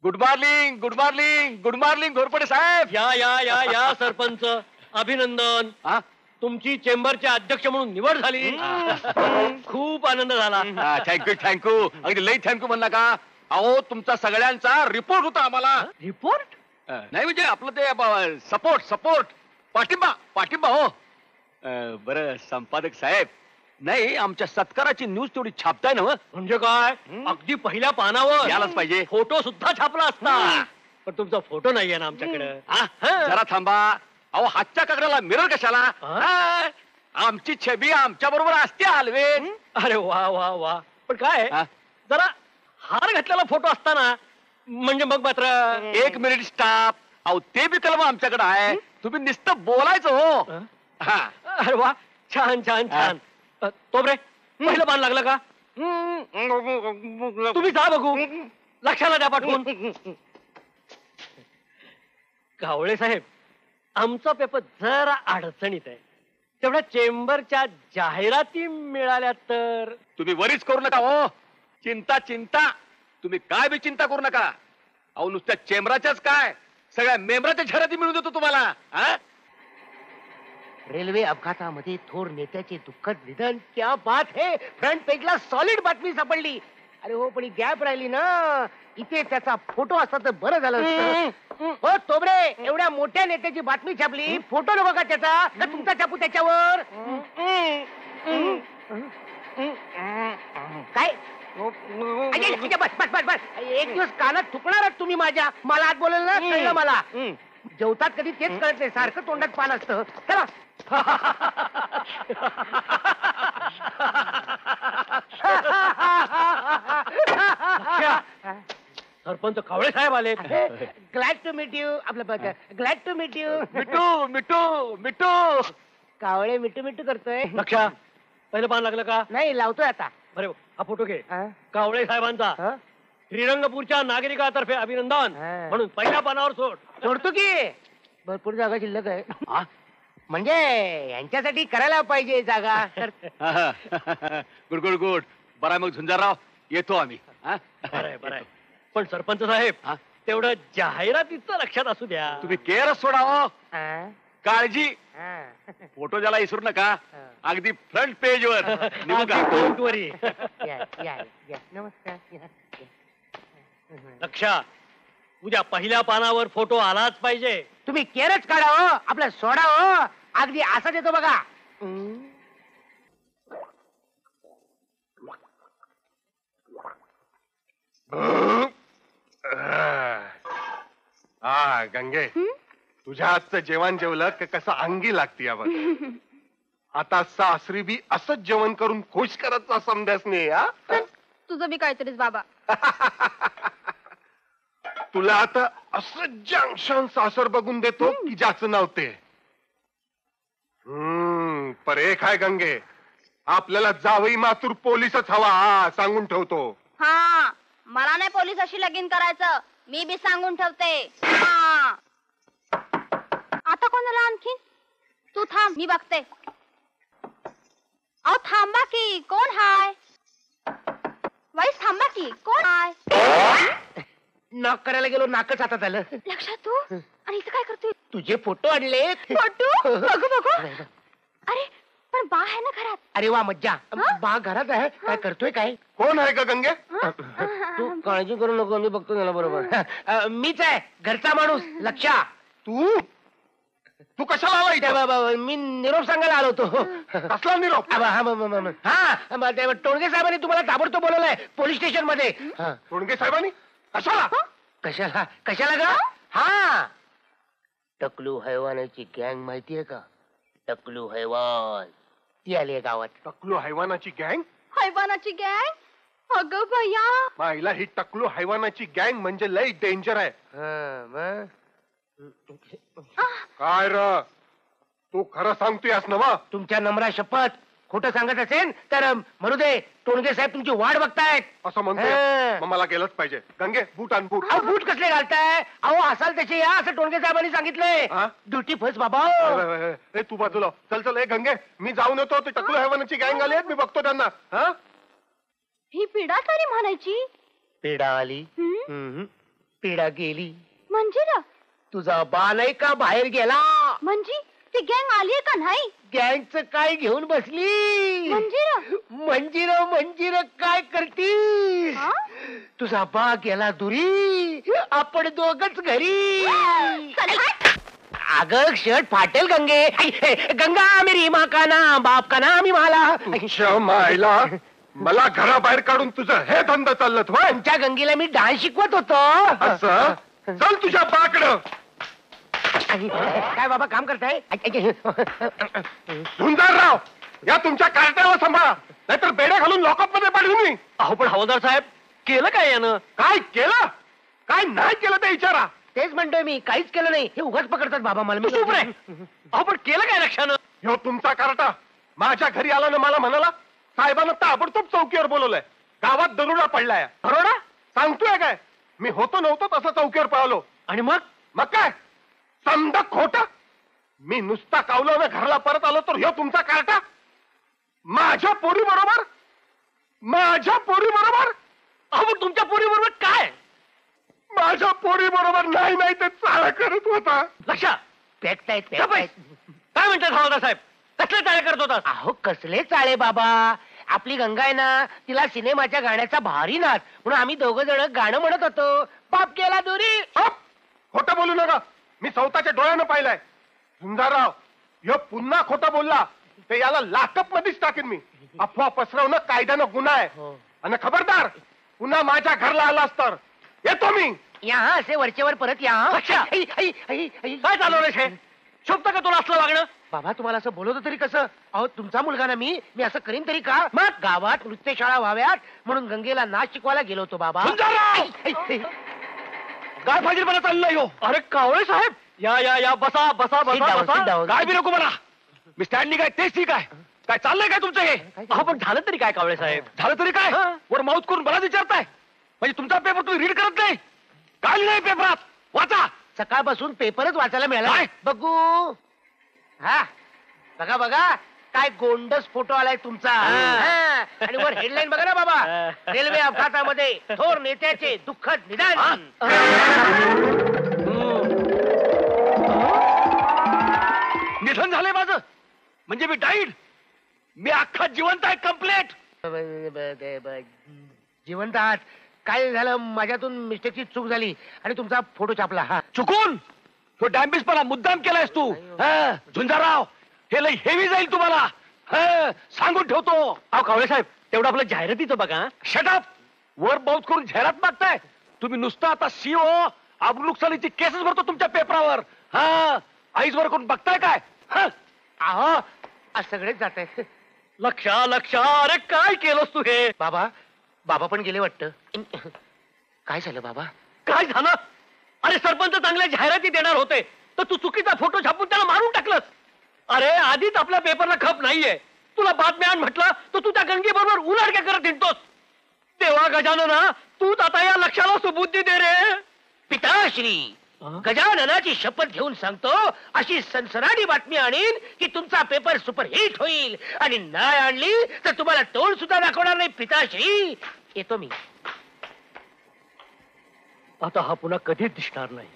Good morning good morning good morning Ghorpade साहेब. या या या या सरपंच अभिनंदन. हा? तुमची चेंबरचे अध्यक्ष म्हणून निवड झाली. खूप आनंद झाला. थँक्यू थँक्यू अगदी लई थँक्यू म्हणला का. अहो तुमचा सगळ्यांचा रिपोर्ट होता आम्हाला. रिपोर्ट नाही म्हणजे आपलं ते सपोर्ट सपोर्ट पाठिंबा पाठिंबा हो. बरं संपादक साहेब, नाही आमच्या सत्काराची न्यूज तेवढी छापताय ना. म्हणजे काय अगदी पहिल्या पानावर यायलाच पाहिजे. फोटो सुद्धा छापला असता. पण तुमचा फोटो नाहीये ना आमच्याकडे. जरा थांबा. अहो हातच्या कागदाला मिरर कशाला. आमची छबी आमच्या बरोबर असते हलवेन. अरे वा वा वा. पण काय हा? जरा हार घातलेला फोटो असताना म्हणजे मग मात्र. एक मिनिट स्टाफ. अहो ते बी कलम आमच्याकडे आहे. तुम्ही नुसतं बोलायचं हो. हा. अरे वा छान छान छान. तोबरे पहिलं पान लागलं का. तुम्ही जा बघू. लक्षाला द्या पाठवून. कावळे साहेब, आमचा पेपर जरा अडचणीत आहे. तेवढ्या चेंबरच्या जाहिराती मिळाल्या तर. तुम्ही वरीच करू नका हो. चिंता चिंता तुम्ही काय बी चिंता करू नका. अहो नुसत्या चेंबराच्याच काय सगळ्या मेंबराच्या जाहिराती मिळून देतो तुम्हाला. हा? रेल्वे अपघातामध्ये थोर नेत्याचे दुःखद निधन. क्या बात है. फ्रंट पेजला सॉलिड बातमी सापडली. अरे हो पण गॅप राहिली ना. इथे त्याचा फोटो असता तर बरं झालं असतं. हो तोबरे, एवढ्या मोठ्या नेत्याची बातमी छापली, फोटो नको का त्याचा. का तुमचा छापू त्याच्यावर. काय बस बस बस बस. एक दिवस कानात थुकणारच तुम्ही माझ्या. मला आत बोलेल ना कळलं मला. जेवतात कधी तेच कळत नाही. सारखं तोंडात पान असतं. चला. सरपंच कावळे साहेब आले. Glad to meet you. आपलं ग्लॅड टू मीट यू. मिठू मिठू मिठू. कावळे मिठू मिठू करतोय. लक्षा पहिलं पान लागलं का. नाही लावतोय आता. बरे हा फोटो घे. हा? कावळे साहेबांचा. हा? श्रीरंगपूरच्या नागरिकातर्फे अभिनंदन हा. म्हणून पहिल्या पानावर सोड. सोडतो की. भरपूर जागा शिल्लक आहे. हा? म्हणजे यांच्यासाठी करायला पाहिजे जागा. Good good good. बरं मग झुंजारराव येतो आम्ही. हा? बरंय बरंय. पण सरपंच साहेब, हा? तेवढं जाहिरातीचं लक्षात असू द्या. तुम्ही केअरच सोडा हो. हा? काळजी. हा. फोटो ज्याला विसरू नका. अगदी फ्रंट पेज वर निघू का. Don't worry. या, या, या. नमस्कार या, या. लक्षा उद्या पहिल्या पानावर फोटो आलाच पाहिजे. तुम्ही केरच काढा हो. आपलं सोडा हो. अगदी असा देतो बघा. हा गंगे, तुझ्या हातचं जेवण जेवलं की कसं अंगी लागती या बघ. आता सासरी बी असंच जेवण करून खुश करत समजास नाही. हा तुझं बी काहीतरीच बाबा. तुला आता असं जंक्शन सासर बघून देतो की ज्याचं नव्हते. पर एक आहे गंगे, आपल्याला जावई मातूर पोलीसच हवा. हा सांगून ठेवतो. हा मला नाही पोलिसाशी लगीन करायचं. मी बी सांगून ठेवते. हा आता कोणाला आणखीन. तू थांब मी बघते. अहो थांबा की. कोण हाय. वाईस थांबा की. कोण हाय. नॉक करायला गेलो, नाकच हातात आलं. लक्षात तू आणि इथं काय करतोय. तुझे फोटो आणले. फोटो बघू बघू. अरे पण बा आहे ना घरात. अरे वा मज्जा. हा? बा घरात आहे. काय करतोय काय. कोण आहे का गंगे. तू काळजी करू नको, मी बघतो त्याला बरोबर. मीच आहे घरचा माणूस लक्षा. तू तू कशाला आला इथे. मी निरोप सांगायला आलो होतो. कसला निरोप. हा टोणगे साहेबांनी तुम्हाला ताबडतोब बोलवलंय पोलीस स्टेशन मध्ये. टोणगे साहेबांनी कशाला. कशाला कशाला ग. हा टकलू हैवानाची गँग माहितीये का. टकलू हैवान ती आली गावात. टकलू हैवानाची गँग. हैवानाची गँग. अगं भैया. माईला ही टकलू हैवानाची गँग म्हणजे लय डेंजर आहे. मग? काय र तू खरं सांगतोयस ना मग. तुमच्या नम्रा शपथ खोटं सांगत असेल तर म्हणू दे. टोणगे साहेब तुमची वाट बघतायत. असं म्हणतोय. मग मला गेलंच पाहिजे. गंगे बूट आण बूट. अहो बूट कसले घालताय. अहो असाल तसे या असं टोणगे साहेबांनी सांगितलंय. हा? ड्युटी फर्स्ट बाबा. ए तू बाजूला चल चल. ए गंगे मी जाऊन येतो. ते टकलू हैवानाची गँग आली आहेत, मी बघतो त्यांना. हा ही पिढा तरी म्हणायची. पेडा आली. पिढा गेली. मंजिरा तुझा बा नाही का बाहेर गेला? म्हणजे ती गँग आलीये का नाही? गँगच काय घेऊन बसली? मंजिरा मंजिर मंजिर काय करतीस? हा? तुझा बा गेला दुरी, आपण दोघच घरी. चल हट. अगं शर्ट फाटेल गंगे. गंगा मेरी माँ का नाम, बाप का नाम हिमाला. तुझ्या मायला मला घराबाहेर काढून तुझं हे धंद चाललं होय? आमच्या गंगेला मी डान्स शिकवत होतो. असं चल तुझ्या बाकडं. काय बाबा काम करताय? झुंजारराव, या तुमच्या कार्ट्याला सांभाळा, नाहीतर बेड्या घालून लॉकअप मध्ये पाठवून मी. अहो पण हवालदार साहेब, केलं काय यानं? काय केलं काय नाही केलं ते विचारा. तेच म्हणतोय मी, काहीच केलं नाही. हे उगाच पकडतात बाबा मला. तू चुप रे. अहो पण केलं काय रक्षानं? ह्यो तुमचा कार्टा माझ्या घरी आला ना, मला म्हणाला साहेबांना ताबडतोब चौकीवर बोलवलंय, गावात दरोडा पडलाय. बरोडा? सांगतोय काय, मी होतो नव्हतो तसं चौकीवर पळालो. आणि मग? मग काय समजा खोट. मी नुसता कावलो ना घरला परत आलो तर ह्यो तुमचा कार्टा माझ्या पोरी बरोबर अहो पण तुमच्या पोरी बरोबर काय? माझ्या पोरी बरोबर नाही नाही ते चाळा करत होता. लक्षा पेटतायत काय म्हणतात हवालदार साहेब? कसले तयार करत होता? अहो कसले चाळे बाबा. आपली गंगा आहे ना, तिला सिनेमाच्या गाण्याचा भारी नाच म्हणून आम्ही दोघं जण गाणं म्हणत होतो. बाप गेला दुरी. खोटं बोलू नका, मी स्वतःच्या डोळ्यानं पाहिलंय. झुंजारराव, ह्यो पुन्हा खोटं बोलला ते याला लाकअप मध्येच टाकेन मी. अफवा पसरवणं कायद्यानं गुन्हा आहे. हो. आणि खबरदार, पुन्हा माझ्या घरला आलास तर येतो मी. या असे वरचेवर परत या. अच्छा. काय चालवलं हे? शोभतं का तुला असलं वागणं? बाबा तुम्हाला असं बोलवतो तरी कसं? अहो तुमचा मुलगा ना मी असं करीन तरी का? मग गावात नृत्यशाळा व्हाव्यात म्हणून गंगेला नाच शिकवायला गेलो होतो बाबा. काय फाजीलपणा चाललंय हो? अरे कावळे साहेब, या या या बसा बसा Sit बसा down, sit बसा. down. काय बी नको मला. मी स्टँडिंग आहे तेच ठीक आहे. काय चाललंय काय तुमचं हे? अहो पण झालं तरी काय कावळे साहेब? झालं तरी काय? हा. वर माउथ करून मला विचारताय? म्हणजे तुमचा पेपर तुम्ही रीड करत नाही? काय लिहिलंय पेपरात? वाचा. सकाळपासून पेपरच वाचायला मिळाला. काय? बघू. हा बघा बघा काय गोंडस फोटो आलाय तुमचा. हा. आणि वर हेडलाईन बघा ना बाबा. रेल्वे अपघातामध्ये थोर नेत्याचे दुःखद निधन. निधन झालंय माझं म्हणजे मी डाईड. मी अख्खा जिवंत आहे कम्प्लेट. जिवंत आहात. काय झालं, माझ्यातून मिस्टेकची चूक झाली आणि तुमचा फोटो छापला. हा चुकून तो डॅम्बिसपणा मुद्दाम केलायस तू. हा, झुंजारराव, हे लय हेवी जाईल तुम्हाला. हा, सांगून ठेवतो. अहो कावळे साहेब, तेवढं आपलं जाहिरातीचं बघा. शटअप. वर माउथ करून जाहिरात मागताय तुम्ही. नुसतं आता सीओ अब्रुकसालीची केसेस भरतो तुमच्या पेपरावर. हा, आईज वर करून बघताय काय? हा, अहो आज सगळेच जात आहेत. लक्षा लक्षा, अरे काय केलंस तू हे? बाबा बाबा पण गेले वाटतं. काय झालं बाबा? काय झालं? अरे सरपंच चांगल्या जाहिराती देणार होते तर तू चुकीचा फोटो छापून त्याला मारून टाकलंस. अरे आधीच आपल्या पेपरला खप नाहीये, तुला बातम्या आण म्हटलं तर तू त्या गंगे बरोबर उलाढक्या करत हिंडतोस. तेव्हा गजानना, तूच आता या लक्षाला सुबुद्धी दे रे. पिताश्री, गजाननाची शपथ घेऊन सांगतो, अशी सनसनाटी बातमी आणीन की तुमचा पेपर सुपरहिट होईल. आणि नाही आणली तर तुम्हाला तोंड सुद्धा दाखवणार नाही. पिताश्री, येतो मी. आता हा पुन्हा कधीच दिसणार नाही.